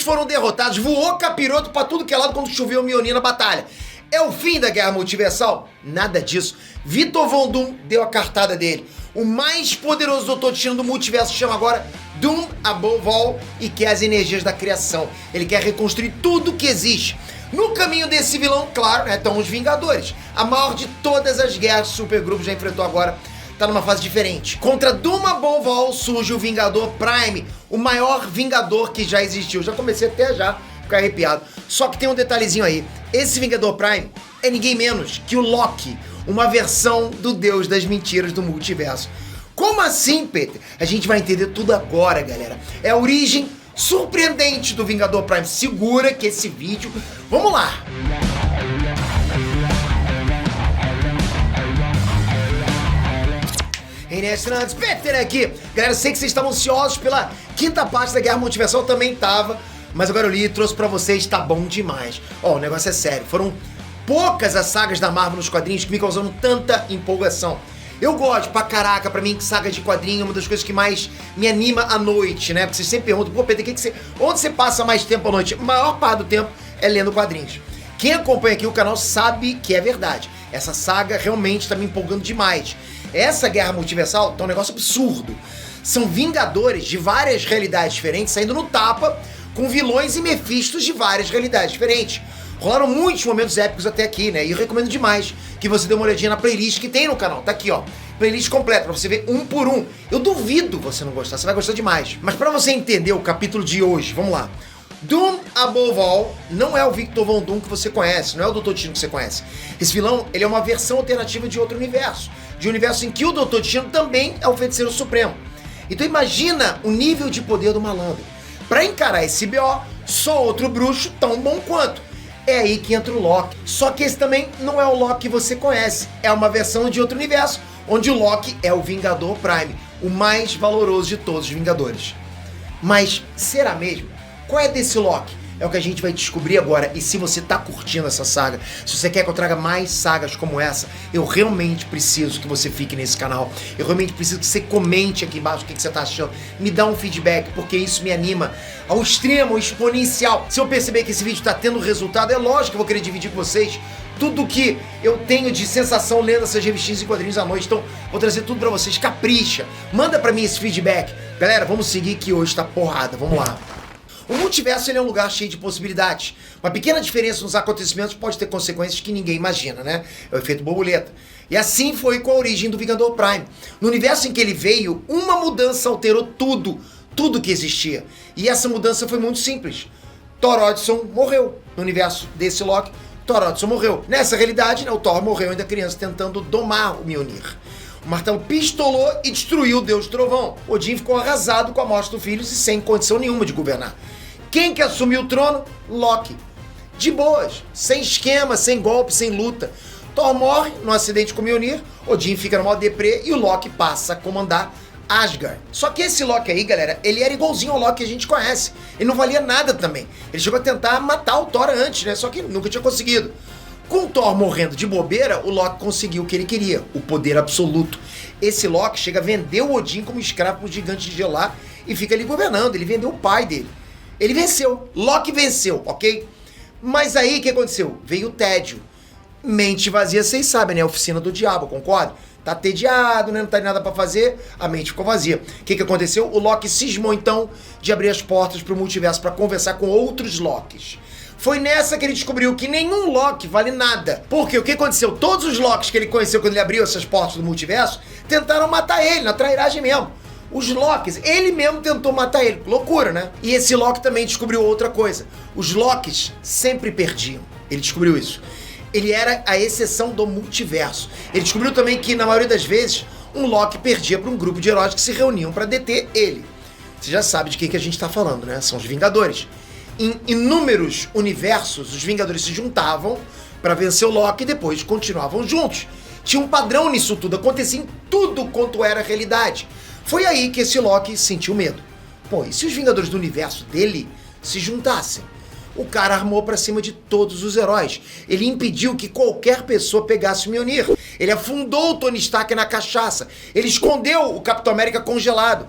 foram derrotados, voou capiroto pra tudo que é lado quando choveu o Mjolnir na batalha. É o fim da Guerra Multiversal? Nada disso. Victor Von Doom deu a cartada dele. O mais poderoso Doutor Destino do multiverso chama agora Doom Above All e quer as energias da criação. Ele quer reconstruir tudo que existe. No caminho desse vilão, claro, né, estão os Vingadores. A maior de todas as guerras que o Supergrupo já enfrentou agora tá numa fase diferente. Contra Doom Above All surge o Vingador Prime, o maior Vingador que já existiu. Já comecei até já a ficar arrepiado. Só que tem um detalhezinho aí. Esse Vingador Prime é ninguém menos que o Loki, uma versão do deus das mentiras do multiverso. Como assim, Peter? A gente vai entender tudo agora, galera. É a origem surpreendente do Vingador Prime. Segura que esse vídeo... Vamos lá! Reinestrantes, Peter aqui. Galera, eu sei que vocês estavam ansiosos pela quinta parte da Guerra Multiversal, eu também tava. Mas agora eu li e trouxe pra vocês, tá bom demais. Ó, o negócio é sério. Foram poucas as sagas da Marvel nos quadrinhos que me causando tanta empolgação. Eu gosto pra caraca, pra mim, saga de quadrinho é uma das coisas que mais me anima à noite, né? Porque vocês sempre perguntam, pô, Pedro, onde você passa mais tempo à noite? A maior parte do tempo é lendo quadrinhos. Quem acompanha aqui o canal sabe que é verdade. Essa saga realmente tá me empolgando demais. Essa Guerra Multiversal tá um negócio absurdo. São Vingadores de várias realidades diferentes saindo no tapa com vilões e Mephistos de várias realidades diferentes. Rolaram muitos momentos épicos até aqui, né? E eu recomendo demais que você dê uma olhadinha na playlist que tem no canal. Tá aqui, ó. Playlist completa, pra você ver um por um. Eu duvido você não gostar, você vai gostar demais. Mas pra você entender o capítulo de hoje, vamos lá. Doom Above All não é o Victor Von Doom que você conhece, não é o Doutor Destino que você conhece. Esse vilão, ele é uma versão alternativa de outro universo. De um universo em que o Doutor Destino também é o Feiticeiro Supremo. Então imagina o nível de poder do malandro. Pra encarar esse BO, só outro bruxo tão bom quanto. É aí que entra o Loki. Só que esse também não é o Loki que você conhece. É uma versão de outro universo, onde o Loki é o Vingador Prime, o mais valoroso de todos os Vingadores. Mas será mesmo? Qual é desse Loki? É o que a gente vai descobrir agora. E se você tá curtindo essa saga, se você quer que eu traga mais sagas como essa, eu realmente preciso que você fique nesse canal. Eu realmente preciso que você comente aqui embaixo o que você tá achando. Me dá um feedback, porque isso me anima ao extremo, ao exponencial. Se eu perceber que esse vídeo tá tendo resultado, é lógico que eu vou querer dividir com vocês tudo que eu tenho de sensação lendo essas revistinhas e quadrinhos à noite. Então, vou trazer tudo pra vocês. Capricha. Manda pra mim esse feedback. Galera, vamos seguir que hoje tá porrada. Vamos lá. O multiverso, ele é um lugar cheio de possibilidades. Uma pequena diferença nos acontecimentos pode ter consequências que ninguém imagina, né? É o efeito borboleta. E assim foi com a origem do Vingador Prime. No universo em que ele veio, uma mudança alterou tudo que existia. E essa mudança foi muito simples. Thor Odinson morreu. No universo desse Loki, Thor Odinson morreu. Nessa realidade, né, o Thor morreu ainda criança tentando domar o Mjolnir. O martelo pistolou e destruiu o Deus Trovão. Odin ficou arrasado com a morte do filho e sem condição nenhuma de governar. Quem que assumiu o trono? Loki. De boas, sem esquema, sem golpe, sem luta. Thor morre no acidente com o Mjolnir, Odin fica no modo deprê e o Loki passa a comandar Asgard. Só que esse Loki aí, galera, ele era igualzinho ao Loki que a gente conhece. Ele não valia nada também. Ele chegou a tentar matar o Thor antes, né? Só que nunca tinha conseguido. Com o Thor morrendo de bobeira, o Loki conseguiu o que ele queria, o poder absoluto. Esse Loki chega a vender o Odin como escravo pro gigante de gelo lá e fica ali governando. Ele vendeu o pai dele. Ele venceu. Loki venceu, ok? Mas aí, o que aconteceu? Veio o tédio. Mente vazia, vocês sabem, né? Oficina do diabo, concorda? Tá tediado, né? Não tá nada pra fazer, a mente ficou vazia. O que aconteceu? O Loki cismou, então, de abrir as portas pro multiverso pra conversar com outros Lokis. Foi nessa que ele descobriu que nenhum Loki vale nada. Porque o que aconteceu? Todos os Lokis que ele conheceu quando ele abriu essas portas do multiverso tentaram matar ele, na trairagem mesmo. Os Lokis, ele mesmo tentou matar ele. Loucura, né? E esse Loki também descobriu outra coisa. Os Lokis sempre perdiam. Ele descobriu isso. Ele era a exceção do multiverso. Ele descobriu também que, na maioria das vezes, um Loki perdia para um grupo de heróis que se reuniam para deter ele. Você já sabe de quem que a gente tá falando, né? São os Vingadores. Em inúmeros universos, os Vingadores se juntavam para vencer o Loki e depois continuavam juntos. Tinha um padrão nisso tudo, acontecia em tudo quanto era realidade. Foi aí que esse Loki sentiu medo. Pô, e se os Vingadores do universo dele se juntassem? O cara armou pra cima de todos os heróis. Ele impediu que qualquer pessoa pegasse o Mjolnir. Ele afundou o Tony Stark na cachaça. Ele escondeu o Capitão América congelado.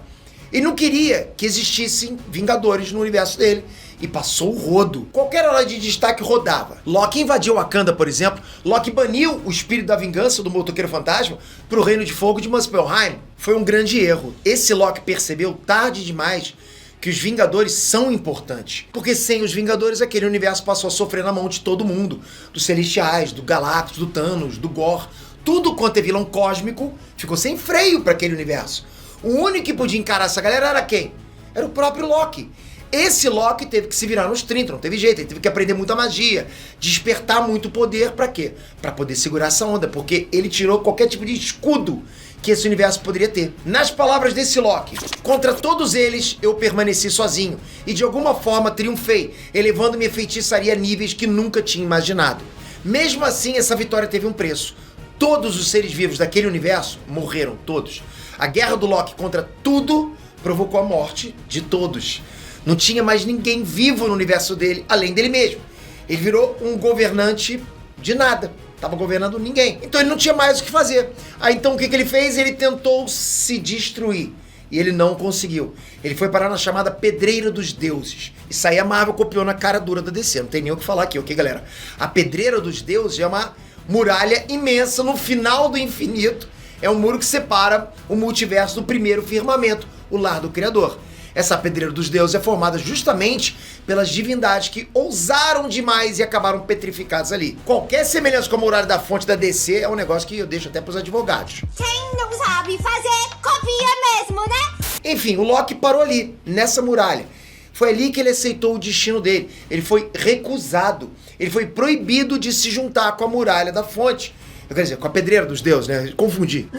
Ele não queria que existissem Vingadores no universo dele. E passou o rodo. Qualquer herói de destaque rodava. Loki invadiu Wakanda, por exemplo. Loki baniu o espírito da vingança do motoqueiro fantasma pro Reino de Fogo de Muspelheim. Foi um grande erro. Esse Loki percebeu tarde demais que os Vingadores são importantes. Porque sem os Vingadores, aquele universo passou a sofrer na mão de todo mundo. Dos Celestiais, do Galactus, do Thanos, do Gore. Tudo quanto é vilão cósmico ficou sem freio para aquele universo. O único que podia encarar essa galera era quem? Era o próprio Loki. Esse Loki teve que se virar nos 30, não teve jeito, ele teve que aprender muita magia, despertar muito poder, pra quê? Pra poder segurar essa onda, porque ele tirou qualquer tipo de escudo que esse universo poderia ter. Nas palavras desse Loki, contra todos eles eu permaneci sozinho e de alguma forma triunfei, elevando minha feitiçaria a níveis que nunca tinha imaginado. Mesmo assim, essa vitória teve um preço. Todos os seres vivos daquele universo morreram, todos. A guerra do Loki contra tudo provocou a morte de todos. Não tinha mais ninguém vivo no universo dele, além dele mesmo. Ele virou um governante de nada. Tava governando ninguém. Então ele não tinha mais o que fazer. Aí então o que ele fez? Ele tentou se destruir. E ele não conseguiu. Ele foi parar na chamada Pedreira dos Deuses. Isso aí a Marvel copiou na cara dura da DC. Não tem nem o que falar aqui, ok, galera? A Pedreira dos Deuses é uma muralha imensa no final do infinito. É um muro que separa o multiverso do primeiro firmamento, o lar do Criador. Essa Pedreira dos Deuses é formada justamente pelas divindades que ousaram demais e acabaram petrificadas ali. Qualquer semelhança com a muralha da fonte da DC é um negócio que eu deixo até pros advogados. Quem não sabe fazer, copia mesmo, né? Enfim, o Loki parou ali, nessa muralha. Foi ali que ele aceitou o destino dele. Ele foi recusado. Ele foi proibido de se juntar com a muralha da fonte. Eu quero dizer, com a Pedreira dos Deuses, né? Confundi.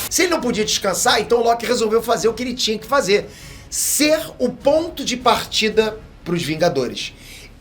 Se ele não podia descansar, então o Loki resolveu fazer o que ele tinha que fazer. Ser o ponto de partida para os Vingadores.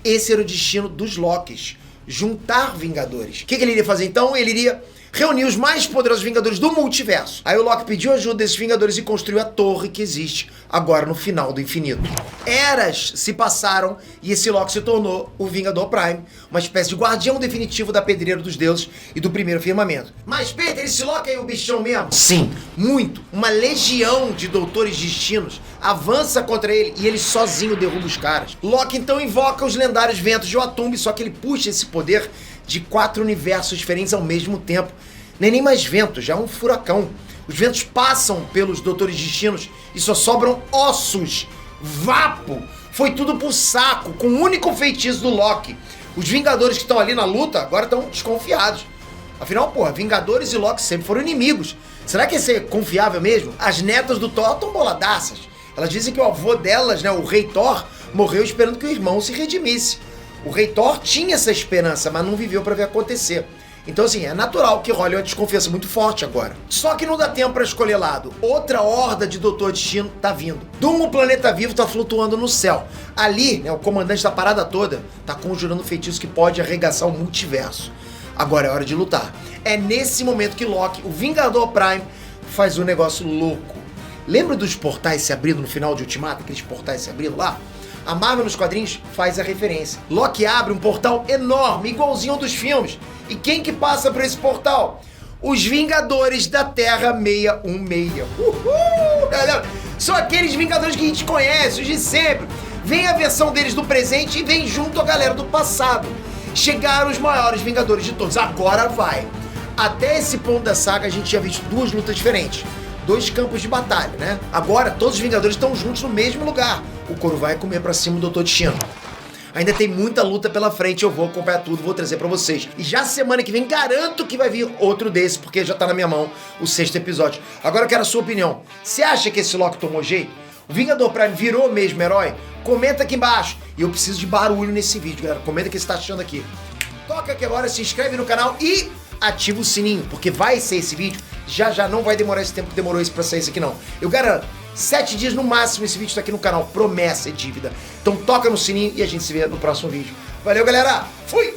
Esse era o destino dos Lokis. Juntar Vingadores. O que ele iria fazer então? Ele iria reunir os mais poderosos Vingadores do multiverso. Aí o Loki pediu ajuda desses Vingadores e construiu a torre que existe agora no final do infinito. Eras se passaram e esse Loki se tornou o Vingador Prime, uma espécie de guardião definitivo da Pedreira dos Deuses e do primeiro firmamento. Mas Peter, esse Loki é o bichão mesmo? Sim, muito. Uma legião de Doutores Destinos avança contra ele e ele sozinho derruba os caras. Loki então invoca os lendários ventos de Otumbe, só que ele puxa esse poder de 4 universos diferentes ao mesmo tempo. Nem mais vento, já é um furacão. Os ventos passam pelos Doutores Destinos e só sobram ossos. Vapo! Foi tudo pro saco, com o único feitiço do Loki. Os Vingadores que estão ali na luta agora estão desconfiados. Afinal, porra, Vingadores e Loki sempre foram inimigos. Será que esse é confiável mesmo? As netas do Thor estão boladaças. Elas dizem que o avô delas, né, o Rei Thor, morreu esperando que o irmão se redimisse. O Rei Thor tinha essa esperança, mas não viveu para ver acontecer. Então, assim, é natural que role uma desconfiança muito forte agora. Só que não dá tempo para escolher lado. Outra horda de Doutor Destino tá vindo. Doom, o planeta vivo, tá flutuando no céu. Ali, né, o comandante da parada toda tá conjurando um feitiço que pode arregaçar o multiverso. Agora é hora de lutar. É nesse momento que Loki, o Vingador Prime, faz um negócio louco. Lembra dos portais se abrindo no final de Ultimato? Aqueles portais se abrindo lá? A Marvel nos quadrinhos faz a referência. Loki abre um portal enorme, igualzinho ao dos filmes. E quem que passa por esse portal? Os Vingadores da Terra 616. Uhul, galera! São aqueles Vingadores que a gente conhece, os de sempre. Vem a versão deles do presente e vem junto a galera do passado. Chegaram os maiores Vingadores de todos. Agora vai. Até esse ponto da saga a gente tinha visto 2 lutas diferentes. 2 campos de batalha, né? Agora todos os Vingadores estão juntos no mesmo lugar. O couro vai comer pra cima do Doutor Destino. Ainda tem muita luta pela frente, eu vou acompanhar tudo, vou trazer pra vocês. E já semana que vem garanto que vai vir outro desse, porque já tá na minha mão o 6º episódio. Agora eu quero a sua opinião. Você acha que esse Loki tomou jeito? O Vingador Prime virou mesmo herói? Comenta aqui embaixo. E eu preciso de barulho nesse vídeo, galera. Comenta o que você tá achando aqui. Toca aqui agora, se inscreve no canal e ativa o sininho, porque vai ser esse vídeo. Já não vai demorar esse tempo que demorou isso pra sair isso aqui não. Eu garanto, 7 dias no máximo esse vídeo tá aqui no canal. Promessa é dívida. Então toca no sininho e a gente se vê no próximo vídeo. Valeu, galera! Fui!